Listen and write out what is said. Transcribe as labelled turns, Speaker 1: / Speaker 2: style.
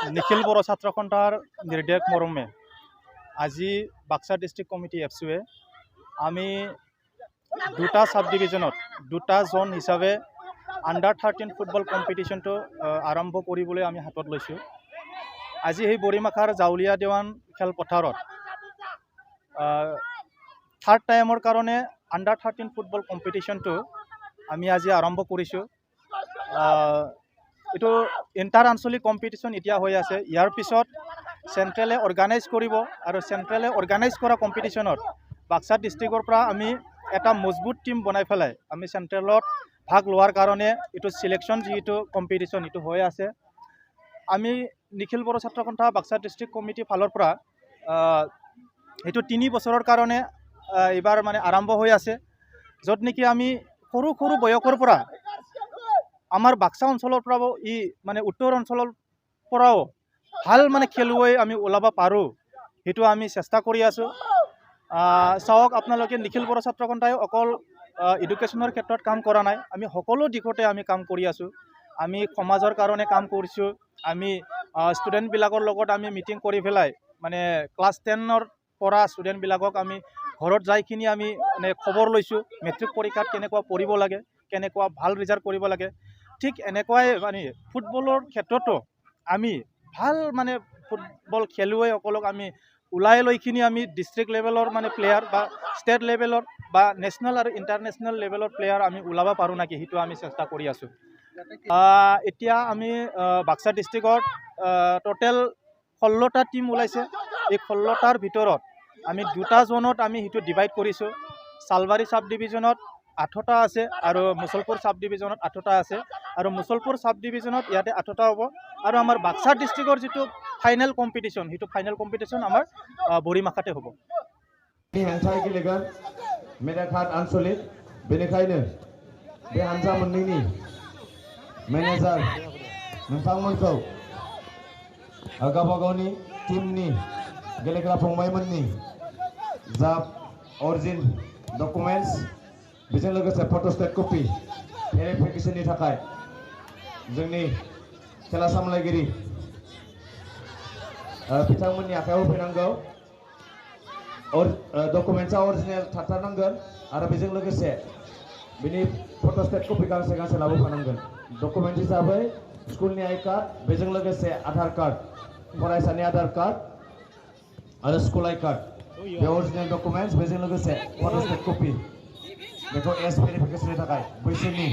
Speaker 1: নিখিল বড়ো ছাত্ৰ সন্থাৰ নিৰ্দেশ মৰমে আজি বাক্সা ডিষ্ট্ৰিক্ট কমিটি এফচুৱে আমি দুটা সাব ডিভিজনত দুটা জোন হিচাপে আণ্ডাৰ 13 ফুটবল কম্পিটিশ্যনটো আৰম্ভ কৰিবলৈ আমি হাতত লৈছোঁ। আজি সেই বৰিমাখাৰ জাউলীয়া দেৱান খেলপথাৰত থাৰ্ড টাইমৰ কাৰণে আণ্ডাৰ 13 ফুটবল কম্পিটিশ্যনটো আমি আজি আৰম্ভ কৰিছোঁ। এইটো ইণ্টাৰ আঞ্চলিক কম্পিটিশ্যন এতিয়া হৈ আছে। ইয়াৰ পিছত চেণ্ট্ৰেলে অৰ্গেনাইজ কৰিব আৰু চেণ্ট্ৰেলে অৰ্গেনাইজ কৰা কম্পিটিশ্যনত বাক্সা ডিষ্ট্ৰিক্টৰ পৰা আমি এটা মজবুত টিম বনাই পেলাই আমি চেণ্ট্ৰেলত ভাগ লোৱাৰ কাৰণে এইটো চিলেকশ্যন যিটো কম্পিটিশ্যন এইটো হৈ আছে। আমি নিখিল বড়ো ছাত্ৰ সন্থা বাক্সা ডিষ্ট্ৰিক্ট কমিটিৰ ফালৰ পৰা এইটো 3 বছৰৰ কাৰণে এইবাৰ মানে আৰম্ভ হৈ আছে, য'ত নেকি আমি সৰু সৰু বয়সৰ পৰা আমাৰ বাক্সা অঞ্চলৰ পৰাও মানে উত্তৰ অঞ্চলৰ পৰাও ভাল মানে খেলুৱৈ আমি ওলাব পাৰোঁ, সেইটো আমি চেষ্টা কৰি আছোঁ। চাওক আপোনালোকে নিখিল বড়ো ছাত্ৰ সন্থাই অকল এডুকেশ্যনৰ ক্ষেত্ৰত কাম কৰা নাই, আমি সকলো দিশতে আমি কাম কৰি আছোঁ। আমি সমাজৰ কাৰণে কাম কৰিছোঁ। আমি ষ্টুডেণ্টবিলাকৰ লগত আমি মিটিং কৰি পেলাই মানে ক্লাছ 10ৰ পৰা ষ্টুডেণ্টবিলাকক আমি ঘৰত যাইখিনি আমি মানে খবৰ লৈছোঁ, মেট্ৰিক পৰীক্ষাত কেনেকুৱা পঢ়িব লাগে, কেনেকুৱা ভাল ৰিজাল্ট কৰিব লাগে। ঠিক এনেকুৱাই মানে ফুটবলৰ ক্ষেত্ৰতো আমি ভাল মানে ফুটবল খেলুৱৈসকলক আমি ওলাই লৈখিনি আমি ডিষ্ট্ৰিক্ট লেভেলৰ মানে প্লেয়াৰ বা ষ্টেট লেভেলৰ বা নেশ্যনেল আৰু ইণ্টাৰনেশ্যনেল লেভেলৰ প্লেয়াৰ আমি ওলাব পাৰোঁ নেকি, সেইটো আমি চেষ্টা কৰি আছোঁ। এতিয়া আমি বাক্সা ডিষ্ট্ৰিক্টত টোটেল 16টা টিম ওলাইছে। এই 16টাৰ ভিতৰত আমি দুটা জোনত আমি সেইটো ডিভাইড কৰিছোঁ। চালবাৰী চাব ডিভিজনত 8টা আছে আৰু মুছলপুৰ চাব ডিভিজনত 8টা আছে, আৰু মুছলপুৰ চাব ডিভিজনত ইয়াতে 8টা হ'ব। আৰু আমাৰ বাক্সা ডিষ্ট্ৰিক্টৰ যিটো ফাইনেল কম্পিটিশ্যন সেইটো ফাইনেল কম্পিটিশ্যন আমাৰ বৰিমাখাতে হ'ব।
Speaker 2: हेंथायै गेलेगोन मेदाघाट आनसलिक, बेनिखायनो बे हानजा मोननैनि मेनेजार नोंथांमोनखौ गावबा गावनि टीमनि गेलेग्रा फंबायमोननि जा अरिजिन डकुमेन्ट्स बेजों लोगोसे फट'स्टेट कपि भेरिफिकेशननि थाखाय जोंनि खेला सामलायगिरि बिथांमोननि आखायाव होफैनांगौ। डकुमेन्ट्सआ अरिजिनेल थाथारनांगोन आरो बेजों लोगोसे बिनि फट'स्टेट कपि गांसे गांसे लाबोफानांगोन। डकुमेन्ट हिसाबै स्कुलनि आई कार्ड, बेजों लोगोसे आधार कार्ड, फरायसानि आधार कार्ड आरो स्कुल आई कार्ड, बे अरिजिनेल डकुमेन्ट्स बेजों लोगोसे फट'स्टेट कपि बेखौ एज भेरिफिकेशननि थाखाय बैसोनि